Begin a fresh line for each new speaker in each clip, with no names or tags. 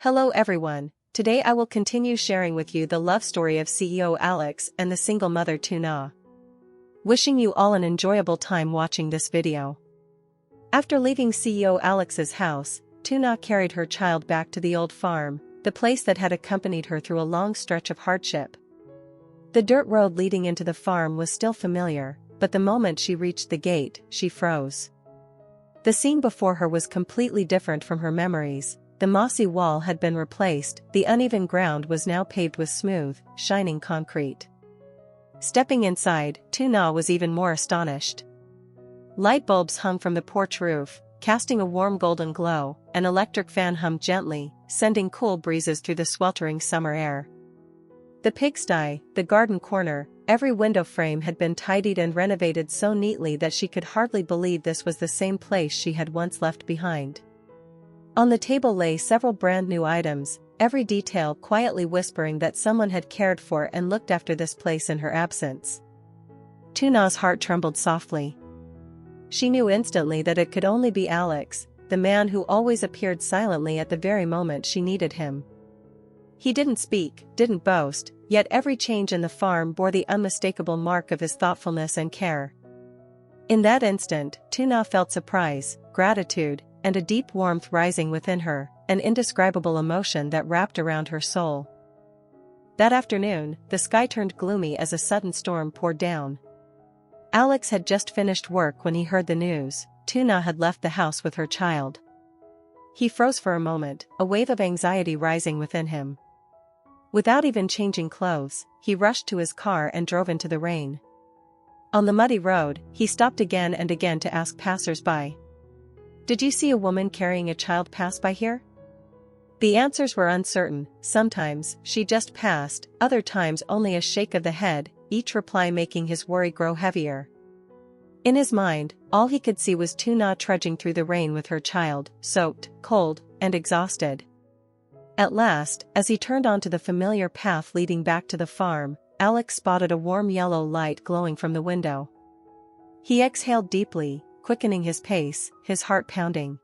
Hello everyone, today I will continue sharing with you the love story of CEO Alex and the single mother Tuna. Wishing you all an enjoyable time watching this video. After leaving CEO Alex's house, Tuna carried her child back to the old farm, the place that had accompanied her through a long stretch of hardship. The dirt road leading into the farm was still familiar, but the moment she reached the gate, she froze. The scene before her was completely different from her memories. The mossy wall had been replaced, the uneven ground was now paved with smooth, shining concrete. Stepping inside, Tuna was even more astonished. Light bulbs hung from the porch roof, casting a warm golden glow. An electric fan hummed gently, sending cool breezes through the sweltering summer air. The pigsty, the garden corner, every window frame had been tidied and renovated so neatly that she could hardly believe this was the same place she had once left behind. On the table lay several brand new items, every detail quietly whispering that someone had cared for and looked after this place in her absence. Tuna's heart trembled softly. She knew instantly that it could only be Alex, the man who always appeared silently at the very moment she needed him. He didn't speak, didn't boast, yet every change in the farm bore the unmistakable mark of his thoughtfulness and care. In that instant, Tuna felt surprise, gratitude, and a deep warmth rising within her, an indescribable emotion that wrapped around her soul. That afternoon, the sky turned gloomy as a sudden storm poured down. Alex had just finished work when he heard the news. Tuna had left the house with her child. He froze for a moment, a wave of anxiety rising within him. Without even changing clothes, he rushed to his car and drove into the rain. On the muddy road, he stopped again and again to ask passers-by, "Did you see a woman carrying a child pass by here?" The answers were uncertain. Sometimes she just passed, other times only a shake of the head, each reply making his worry grow heavier. In his mind, all he could see was Tuna trudging through the rain with her child, soaked, cold, and exhausted. At last, as he turned onto the familiar path leading back to the farm, Alex spotted a warm yellow light glowing from the window. He exhaled deeply, quickening his pace, his heart pounding.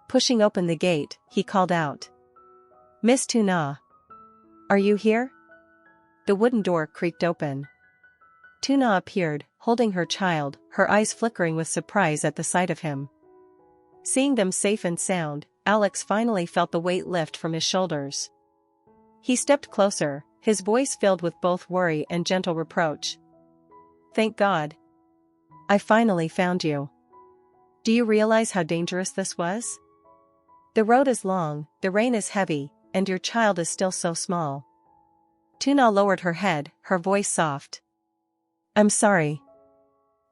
Pushing open the gate, he called out, "Miss Tuna, are you here?" The wooden door creaked open. Tuna appeared, holding her child, her eyes flickering with surprise at the sight of him. Seeing them safe and sound, Alex finally felt the weight lift from his shoulders. He stepped closer, his voice filled with both worry and gentle reproach. "Thank God. I finally found you. Do you realize how dangerous this was? The road is long, the rain is heavy, and your child is still so small." Tuna lowered her head, her voice soft. "I'm sorry.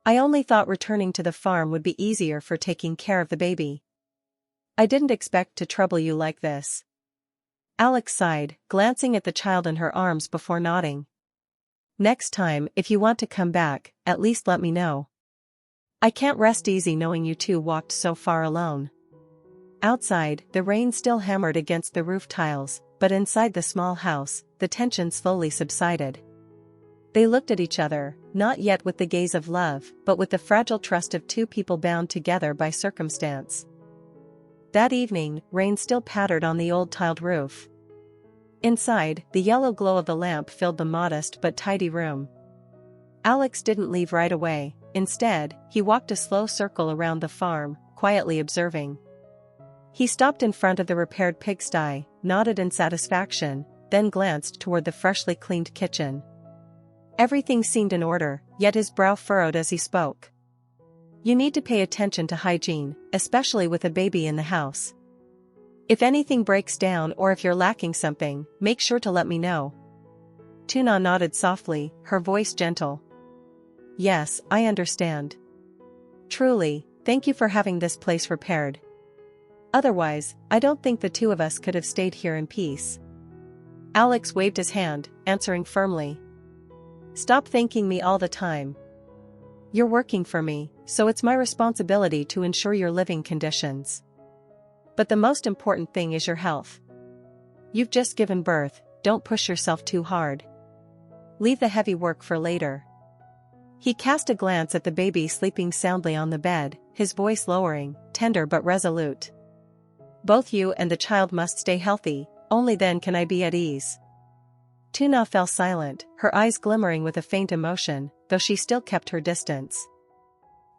I only thought returning to the farm would be easier for taking care of the baby. I didn't expect to trouble you like this." Alex sighed, glancing at the child in her arms before nodding. "Next time, if you want to come back, at least let me know. I can't rest easy knowing you two walked so far alone." Outside, the rain still hammered against the roof tiles, but inside the small house, the tension slowly subsided. They looked at each other, not yet with the gaze of love, but with the fragile trust of two people bound together by circumstance. That evening, rain still pattered on the old tiled roof. Inside, the yellow glow of the lamp filled the modest but tidy room. Alex didn't leave right away. Instead, he walked a slow circle around the farm, quietly observing. He stopped in front of the repaired pigsty, nodded in satisfaction, then glanced toward the freshly cleaned kitchen. Everything seemed in order, yet his brow furrowed as he spoke. "You need to pay attention to hygiene, especially with a baby in the house. If anything breaks down or if you're lacking something, make sure to let me know." Tuna nodded softly, her voice gentle. "Yes, I understand. Truly, thank you for having this place repaired. Otherwise, I don't think the two of us could have stayed here in peace." Alex waved his hand, answering firmly. "Stop thanking me all the time. You're working for me, so it's my responsibility to ensure your living conditions. But the most important thing is your health. You've just given birth, don't push yourself too hard. Leave the heavy work for later." He cast a glance at the baby sleeping soundly on the bed, his voice lowering, tender but resolute. Both you and the child must stay healthy, only then can I be at ease. Tuna fell silent, her eyes glimmering with a faint emotion, though she still kept her distance.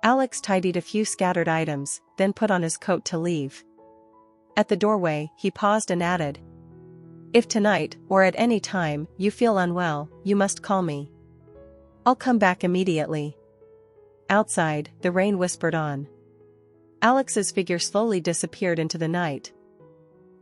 Alex tidied a few scattered items, then put on his coat to leave. At the doorway, he paused and added, "If tonight, or at any time, you feel unwell, you must call me. I'll come back immediately." Outside, the rain whispered on. Alex's figure slowly disappeared into the night.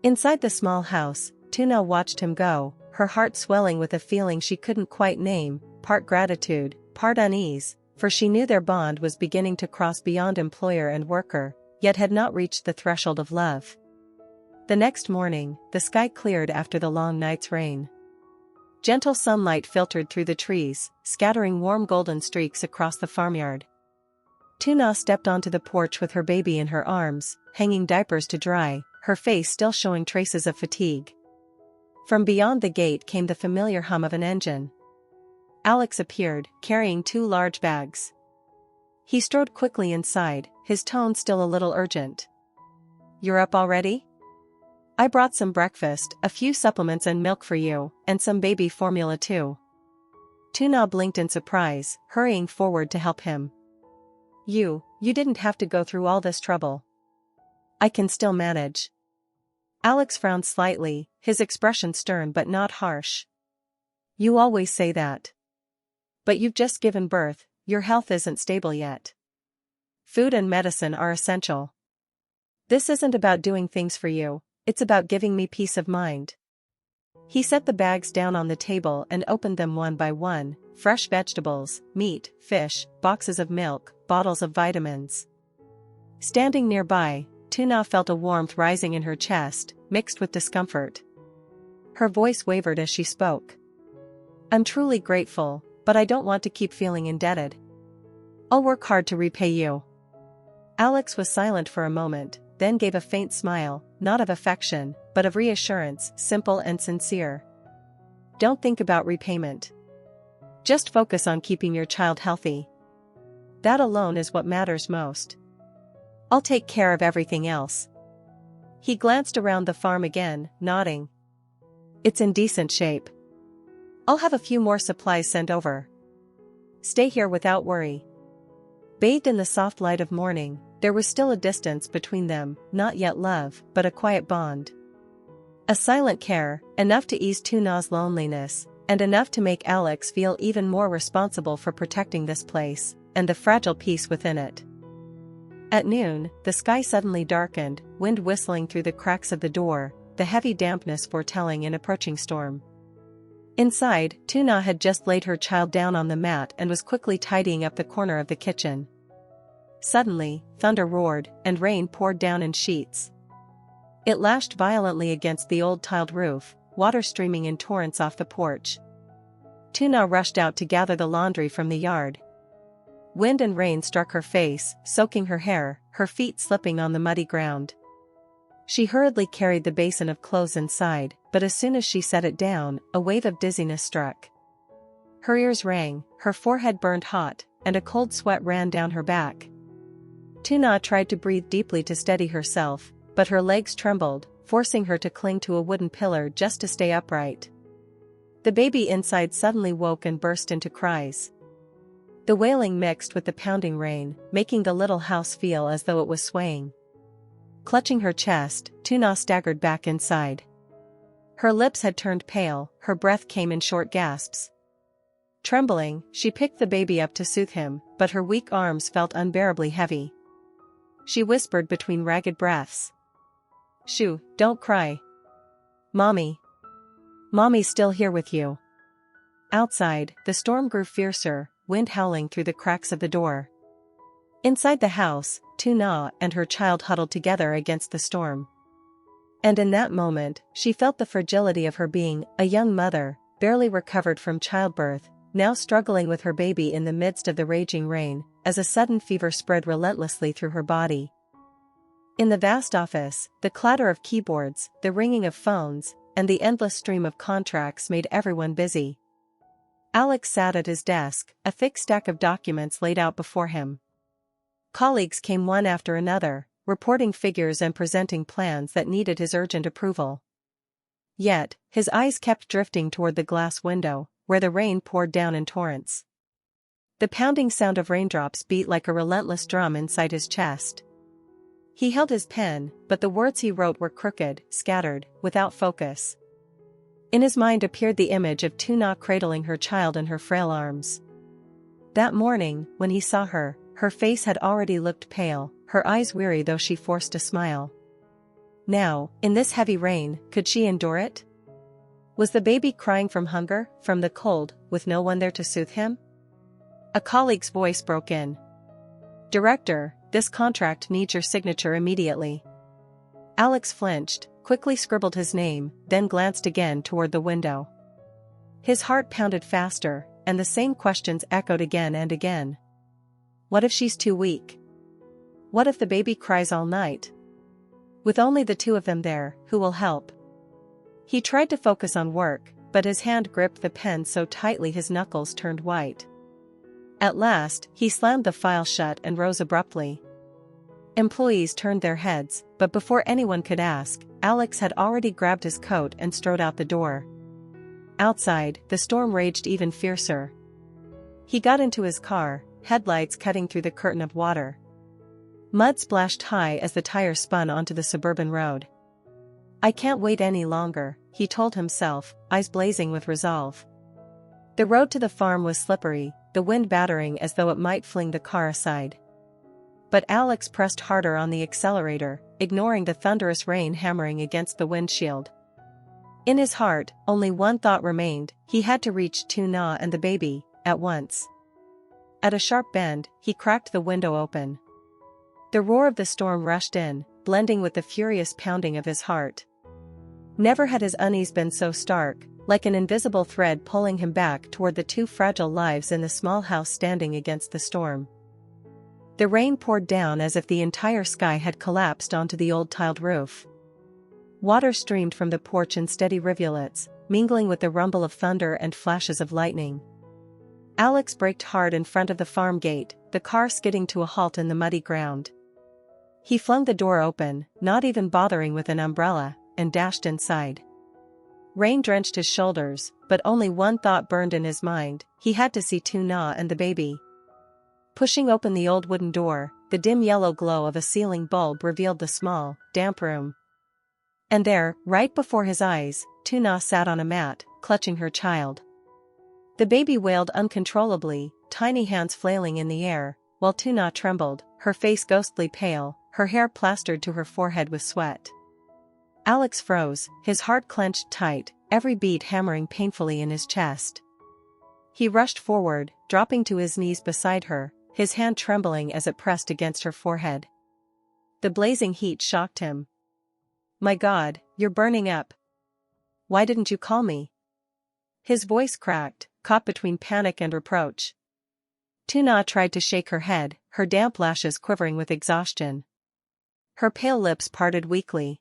Inside the small house, Tuna watched him go, her heart swelling with a feeling she couldn't quite name, part gratitude, part unease, for she knew their bond was beginning to cross beyond employer and worker, yet had not reached the threshold of love. The next morning, the sky cleared after the long night's rain. Gentle sunlight filtered through the trees, scattering warm golden streaks across the farmyard. Tuna stepped onto the porch with her baby in her arms, hanging diapers to dry, her face still showing traces of fatigue. From beyond the gate came the familiar hum of an engine. Alex appeared, carrying 2 large bags. He strode quickly inside, his tone still a little urgent. "You're up already? I brought some breakfast, a few supplements and milk for you, and some baby formula too." Tuna blinked in surprise, hurrying forward to help him. You didn't have to go through all this trouble. I can still manage." Alex frowned slightly, his expression stern but not harsh. "You always say that. But you've just given birth, your health isn't stable yet. Food and medicine are essential. This isn't about doing things for you, it's about giving me peace of mind." He set the bags down on the table and opened them one by one, fresh vegetables, meat, fish, boxes of milk, bottles of vitamins. Standing nearby, Tuna felt a warmth rising in her chest, mixed with discomfort. Her voice wavered as she spoke. "I'm truly grateful, but I don't want to keep feeling indebted. I'll work hard to repay you." Alex was silent for a moment, then gave a faint smile, not of affection, but of reassurance, simple and sincere. "Don't think about repayment. Just focus on keeping your child healthy. That alone is what matters most. I'll take care of everything else." He glanced around the farm again, nodding. "It's in decent shape. I'll have a few more supplies sent over. Stay here without worry." Bathed in the soft light of morning, there was still a distance between them, not yet love, but a quiet bond. A silent care, enough to ease Tuna's loneliness, and enough to make Alex feel even more responsible for protecting this place, and the fragile peace within it. At noon, the sky suddenly darkened, wind whistling through the cracks of the door, the heavy dampness foretelling an approaching storm. Inside, Tuna had just laid her child down on the mat and was quickly tidying up the corner of the kitchen. Suddenly, thunder roared, and rain poured down in sheets. It lashed violently against the old tiled roof, water streaming in torrents off the porch. Tuna rushed out to gather the laundry from the yard. Wind and rain struck her face, soaking her hair, her feet slipping on the muddy ground. She hurriedly carried the basin of clothes inside, but as soon as she set it down, a wave of dizziness struck. Her ears rang, her forehead burned hot, and a cold sweat ran down her back. Tuna tried to breathe deeply to steady herself, but her legs trembled, forcing her to cling to a wooden pillar just to stay upright. The baby inside suddenly woke and burst into cries. The wailing mixed with the pounding rain, making the little house feel as though it was swaying. Clutching her chest, Tuna staggered back inside. Her lips had turned pale, her breath came in short gasps. Trembling, she picked the baby up to soothe him, but her weak arms felt unbearably heavy. She whispered between ragged breaths. "Shoo, don't cry. Mommy. Mommy's still here with you." Outside, the storm grew fiercer, wind howling through the cracks of the door. Inside the house, Tuna and her child huddled together against the storm. And in that moment, she felt the fragility of her being, a young mother, barely recovered from childbirth, now struggling with her baby in the midst of the raging rain, as a sudden fever spread relentlessly through her body. In the vast office, the clatter of keyboards, the ringing of phones, and the endless stream of contracts made everyone busy. Alex sat at his desk, a thick stack of documents laid out before him. Colleagues came one after another, reporting figures and presenting plans that needed his urgent approval. Yet, his eyes kept drifting toward the glass window, where the rain poured down in torrents. The pounding sound of raindrops beat like a relentless drum inside his chest. He held his pen, but the words he wrote were crooked, scattered, without focus. In his mind appeared the image of Tuna cradling her child in her frail arms. That morning, when he saw her, her face had already looked pale, her eyes weary though she forced a smile. Now, in this heavy rain, could she endure it? Was the baby crying from hunger, from the cold, with no one there to soothe him? A colleague's voice broke in. "Director, this contract needs your signature immediately." Alex flinched, quickly scribbled his name, then glanced again toward the window. His heart pounded faster, and the same questions echoed again and again. What if she's too weak? What if the baby cries all night? With only the two of them there, who will help? He tried to focus on work, but his hand gripped the pen so tightly his knuckles turned white. At last, he slammed the file shut and rose abruptly. Employees turned their heads, but before anyone could ask, Alex had already grabbed his coat and strode out the door. Outside, the storm raged even fiercer. He got into his car, headlights cutting through the curtain of water. Mud splashed high as the tire spun onto the suburban road. "I can't wait any longer," he told himself, eyes blazing with resolve. The road to the farm was slippery, the wind battering as though it might fling the car aside. But Alex pressed harder on the accelerator, ignoring the thunderous rain hammering against the windshield. In his heart, only one thought remained: he had to reach Tuna and the baby, at once. At a sharp bend, he cracked the window open. The roar of the storm rushed in, blending with the furious pounding of his heart. Never had his unease been so stark, like an invisible thread pulling him back toward the two fragile lives in the small house standing against the storm. The rain poured down as if the entire sky had collapsed onto the old tiled roof. Water streamed from the porch in steady rivulets, mingling with the rumble of thunder and flashes of lightning. Alex braked hard in front of the farm gate, the car skidding to a halt in the muddy ground. He flung the door open, not even bothering with an umbrella, and dashed inside. Rain drenched his shoulders, but only one thought burned in his mind: he had to see Tuna and the baby. Pushing open the old wooden door, the dim yellow glow of a ceiling bulb revealed the small, damp room. And there, right before his eyes, Tuna sat on a mat, clutching her child. The baby wailed uncontrollably, tiny hands flailing in the air, while Tuna trembled, her face ghostly pale, her hair plastered to her forehead with sweat. Alex froze, his heart clenched tight, every beat hammering painfully in his chest. He rushed forward, dropping to his knees beside her, his hand trembling as it pressed against her forehead. The blazing heat shocked him. "My God, you're burning up. Why didn't you call me?" His voice cracked, caught between panic and reproach. Tuna tried to shake her head, her damp lashes quivering with exhaustion. Her pale lips parted weakly.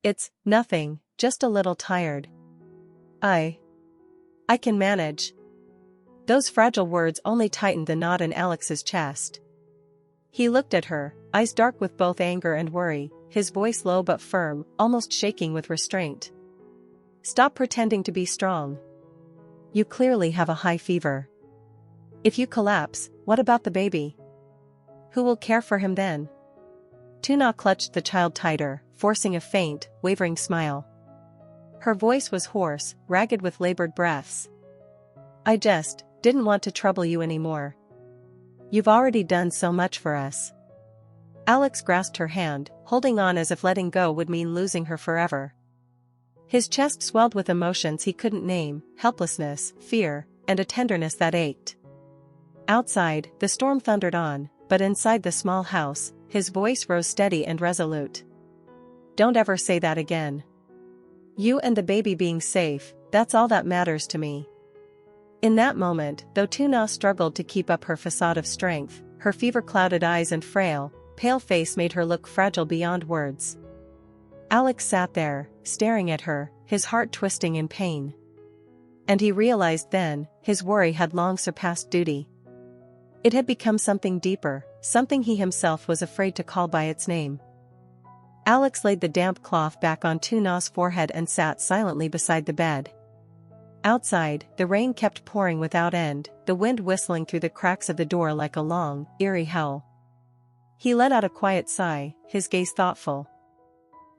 "It's nothing, just a little tired. I can manage." Those fragile words only tightened the knot in Alex's chest. He looked at her, eyes dark with both anger and worry, his voice low but firm, almost shaking with restraint. "Stop pretending to be strong. You clearly have a high fever. If you collapse, what about the baby? Who will care for him then?" Tuna clutched the child tighter, forcing a faint, wavering smile. Her voice was hoarse, ragged with labored breaths. "I just didn't want to trouble you anymore. You've already done so much for us." Alex grasped her hand, holding on as if letting go would mean losing her forever. His chest swelled with emotions he couldn't name: helplessness, fear, and a tenderness that ached. Outside, the storm thundered on, but inside the small house, his voice rose steady and resolute. "Don't ever say that again. You and the baby being safe, that's all that matters to me." In that moment, though Tuna struggled to keep up her facade of strength, her fever-clouded eyes and frail, pale face made her look fragile beyond words. Alex sat there, staring at her, his heart twisting in pain. And he realized then, his worry had long surpassed duty. It had become something deeper, something he himself was afraid to call by its name. Alex laid the damp cloth back on Tuna's forehead and sat silently beside the bed. Outside, the rain kept pouring without end, the wind whistling through the cracks of the door like a long, eerie howl. He let out a quiet sigh, his gaze thoughtful.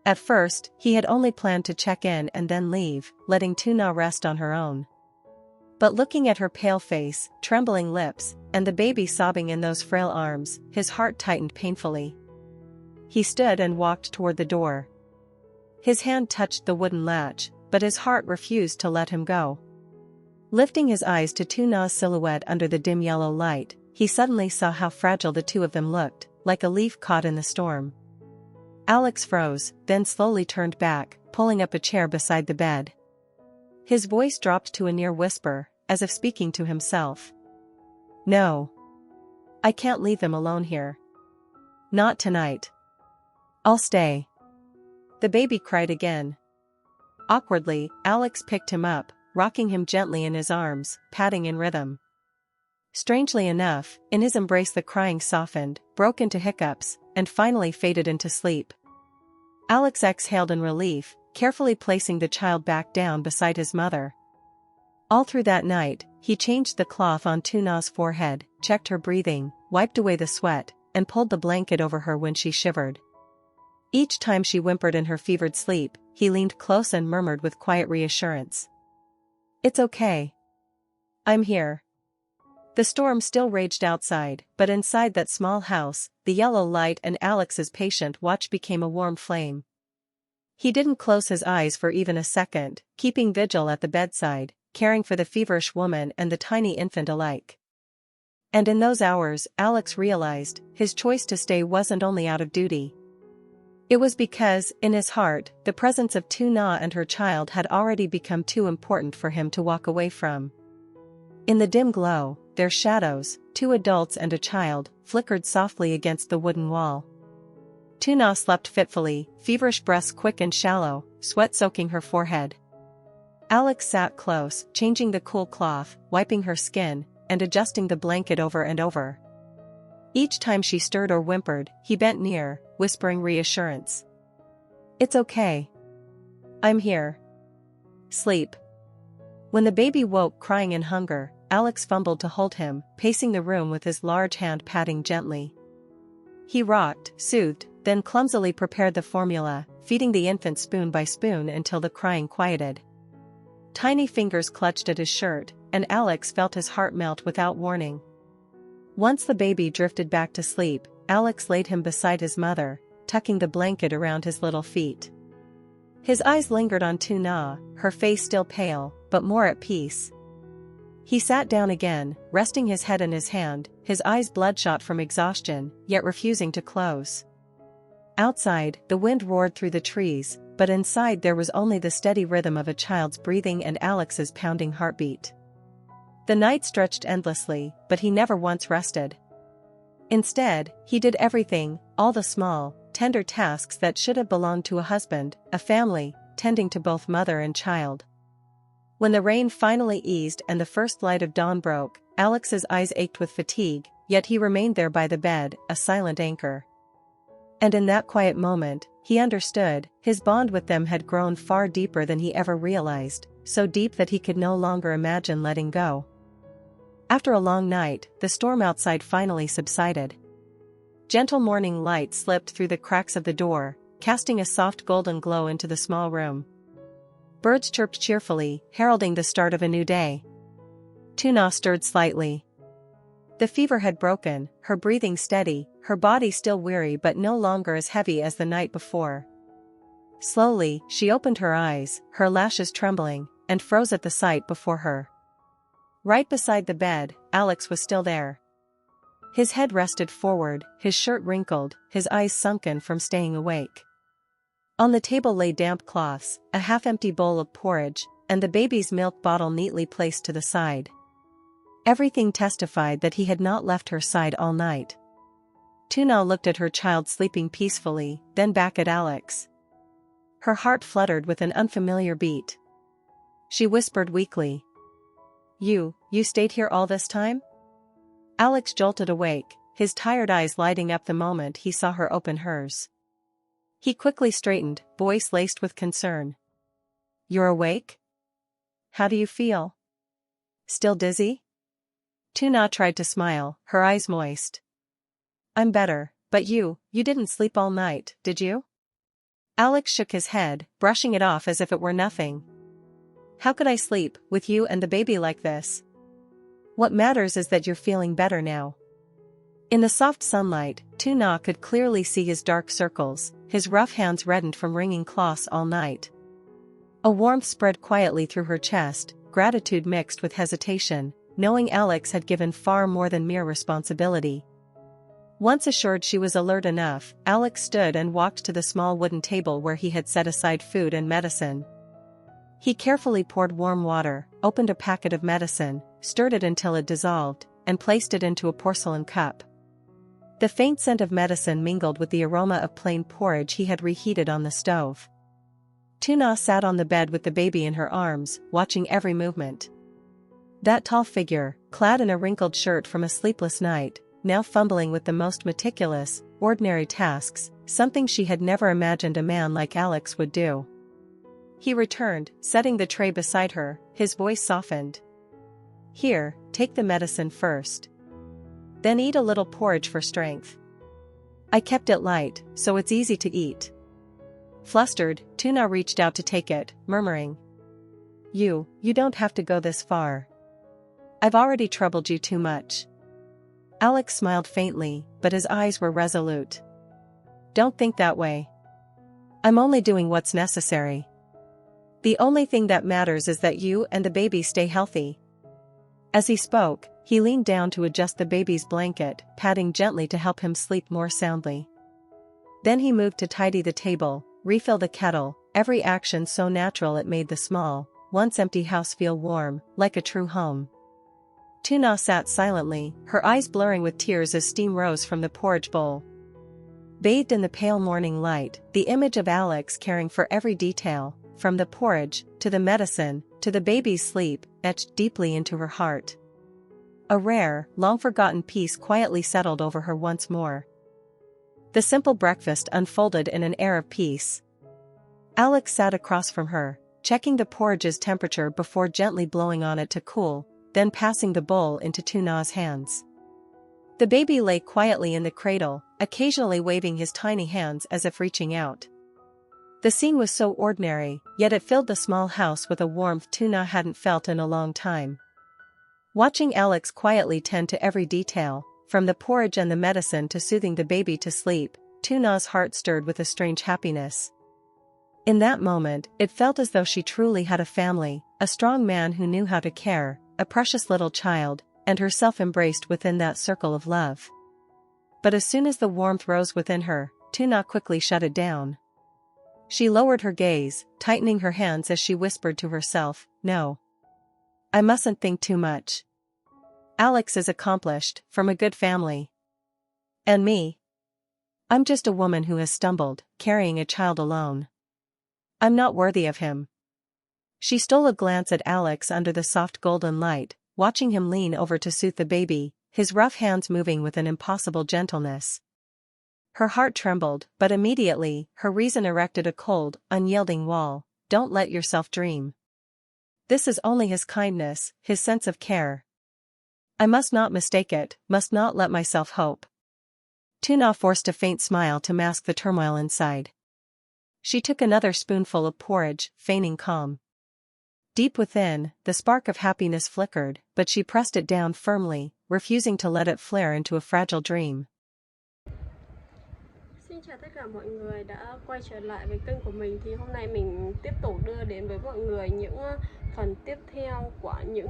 At first, he had only planned to check in and then leave, letting Tuna rest on her own. But looking at her pale face, trembling lips, and the baby sobbing in those frail arms, his heart tightened painfully. He stood and walked toward the door. His hand touched the wooden latch, but his heart refused to let him go. Lifting his eyes to Tuna's silhouette under the dim yellow light, he suddenly saw how fragile the two of them looked, like a leaf caught in the storm. Alex froze, then slowly turned back, pulling up a chair beside the bed. His voice dropped to a near whisper, as if speaking to himself. "No. I can't leave them alone here. Not tonight. I'll stay." The baby cried again. Awkwardly, Alex picked him up, rocking him gently in his arms, patting in rhythm. Strangely enough, in his embrace the crying softened, broke into hiccups, and finally faded into sleep. Alex exhaled in relief, carefully placing the child back down beside his mother. All through that night, he changed the cloth on Tuna's forehead, checked her breathing, wiped away the sweat, and pulled the blanket over her when she shivered. Each time she whimpered in her fevered sleep, he leaned close and murmured with quiet reassurance. "It's okay. I'm here." The storm still raged outside, but inside that small house, the yellow light and Alex's patient watch became a warm flame. He didn't close his eyes for even a second, keeping vigil at the bedside, caring for the feverish woman and the tiny infant alike. And in those hours, Alex realized, his choice to stay wasn't only out of duty. It was because, in his heart, the presence of Tuna and her child had already become too important for him to walk away from. In the dim glow, their shadows, 2 adults and a child, flickered softly against the wooden wall. Tuna slept fitfully, feverish breaths quick and shallow, sweat soaking her forehead. Alex sat close, changing the cool cloth, wiping her skin, and adjusting the blanket over and over. Each time she stirred or whimpered, he bent near, whispering reassurance. "It's okay. I'm here. Sleep." When the baby woke crying in hunger, Alex fumbled to hold him, pacing the room with his large hand patting gently. He rocked, soothed, then clumsily prepared the formula, feeding the infant spoon by spoon until the crying quieted. Tiny fingers clutched at his shirt, and Alex felt his heart melt without warning. Once the baby drifted back to sleep, Alex laid him beside his mother, tucking the blanket around his little feet. His eyes lingered on Tuna, her face still pale, but more at peace. He sat down again, resting his head in his hand, his eyes bloodshot from exhaustion, yet refusing to close. Outside, the wind roared through the trees, but inside there was only the steady rhythm of a child's breathing and Alex's pounding heartbeat. The night stretched endlessly, but he never once rested. Instead, he did everything, all the small, tender tasks that should have belonged to a husband, a family, tending to both mother and child. When the rain finally eased and the first light of dawn broke, Alex's eyes ached with fatigue, yet he remained there by the bed, a silent anchor. And in that quiet moment, he understood, his bond with them had grown far deeper than he ever realized, so deep that he could no longer imagine letting go. After a long night, the storm outside finally subsided. Gentle morning light slipped through the cracks of the door, casting a soft golden glow into the small room. Birds chirped cheerfully, heralding the start of a new day. Tuna stirred slightly. The fever had broken, her breathing steady, her body still weary but no longer as heavy as the night before. Slowly, she opened her eyes, her lashes trembling, and froze at the sight before her. Right beside the bed, Alex was still there. His head rested forward, his shirt wrinkled, his eyes sunken from staying awake. On the table lay damp cloths, a half-empty bowl of porridge, and the baby's milk bottle neatly placed to the side. Everything testified that he had not left her side all night. Tuna looked at her child sleeping peacefully, then back at Alex. Her heart fluttered with an unfamiliar beat. She whispered weakly. You stayed here all this time?" Alex jolted awake, his tired eyes lighting up the moment he saw her open hers. He quickly straightened, voice laced with concern. "You're awake? How do you feel? Still dizzy?" Tuna tried to smile, her eyes moist. "I'm better, but you didn't sleep all night, did you?" Alex shook his head, brushing it off as if it were nothing. "How could I sleep, with you and the baby like this? What matters is that you're feeling better now." In the soft sunlight, Tuna could clearly see his dark circles, his rough hands reddened from wringing cloths all night. A warmth spread quietly through her chest, gratitude mixed with hesitation, knowing Alex had given far more than mere responsibility. Once assured she was alert enough, Alex stood and walked to the small wooden table where he had set aside food and medicine. He carefully poured warm water, opened a packet of medicine, stirred it until it dissolved, and placed it into a porcelain cup. The faint scent of medicine mingled with the aroma of plain porridge he had reheated on the stove. Tuna sat on the bed with the baby in her arms, watching every movement. That tall figure, clad in a wrinkled shirt from a sleepless night, now fumbling with the most meticulous, ordinary tasks, something she had never imagined a man like Alex would do. He returned, setting the tray beside her, his voice softened. "Here, take the medicine first. Then eat a little porridge for strength. I kept it light, so it's easy to eat." Flustered, Tuna reached out to take it, murmuring, You don't have to go this far. I've already troubled you too much." Alex smiled faintly, but his eyes were resolute. "Don't think that way. I'm only doing what's necessary. The only thing that matters is that you and the baby stay healthy." As he spoke, he leaned down to adjust the baby's blanket, patting gently to help him sleep more soundly. Then he moved to tidy the table, refill the kettle, every action so natural it made the small, once empty house feel warm, like a true home. Tuna sat silently, her eyes blurring with tears as steam rose from the porridge bowl. Bathed in the pale morning light, the image of Alex caring for every detail, from the porridge, to the medicine, to the baby's sleep, etched deeply into her heart. A rare, long-forgotten peace quietly settled over her once more. The simple breakfast unfolded in an air of peace. Alex sat across from her, checking the porridge's temperature before gently blowing on it to cool, then passing the bowl into Tuna's hands. The baby lay quietly in the cradle, occasionally waving his tiny hands as if reaching out. The scene was so ordinary, yet it filled the small house with a warmth Tuna hadn't felt in a long time. Watching Alex quietly tend to every detail, from the porridge and the medicine to soothing the baby to sleep, Tuna's heart stirred with a strange happiness. In that moment, it felt as though she truly had a family, a strong man who knew how to care, a precious little child, and herself embraced within that circle of love. But as soon as the warmth rose within her, Tuna quickly shut it down. She lowered her gaze, tightening her hands as she whispered to herself, "No. I mustn't think too much. Alex is accomplished, from a good family. And me? I'm just a woman who has stumbled, carrying a child alone. I'm not worthy of him." She stole a glance at Alex under the soft golden light, watching him lean over to soothe the baby, his rough hands moving with an impossible gentleness. Her heart trembled, but immediately, her reason erected a cold, unyielding wall. Don't let yourself dream. This is only his kindness, his sense of care. I must not mistake it, must not let myself hope. Tuna forced a faint smile to mask the turmoil inside. She took another spoonful of porridge, feigning calm. Deep within, the spark of happiness flickered, but she pressed it down firmly, refusing to let it flare into a fragile dream.
Xin chào tất cả mọi người đã quay trở lại với kênh của mình. Thì hôm nay mình tiếp tục đưa đến với mọi người những phần tiếp theo của những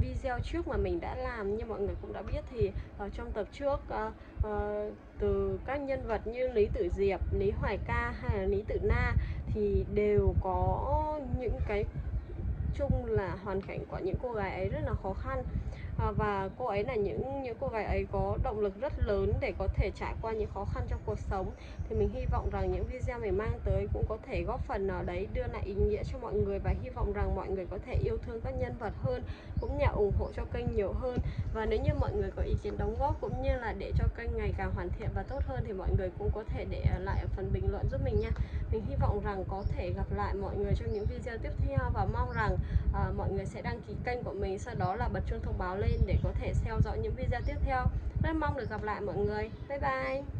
video trước mà mình đã làm. Như mọi người cũng đã biết thì trong tập trước từ các nhân vật như Lý Tử Diệp, Lý Hoài Ca hay là Lý Tử Na thì đều có những cái chung là hoàn cảnh của những cô gái ấy rất là khó khăn, và cô ấy là những cô gái ấy có động lực rất lớn để có thể trải qua những khó khăn trong cuộc sống. Thì mình hy vọng rằng những video mình mang tới cũng có thể góp phần nào đấy đưa lại ý nghĩa cho mọi người, và hy vọng rằng mọi người có thể yêu thương các nhân vật hơn, cũng như ủng hộ cho kênh nhiều hơn. Và nếu như mọi người có ý kiến đóng góp cũng như là để cho kênh ngày càng hoàn thiện và tốt hơn thì mọi người cũng có thể để lại ở phần bình luận giúp mình nha. Mình hy vọng rằng có thể gặp lại mọi người trong những video tiếp theo, và mong rằng mọi người sẽ đăng ký kênh của mình, sau đó là bật chuông thông báo lên để có thể theo dõi những video tiếp theo. Rất mong được gặp lại mọi người. Bye bye.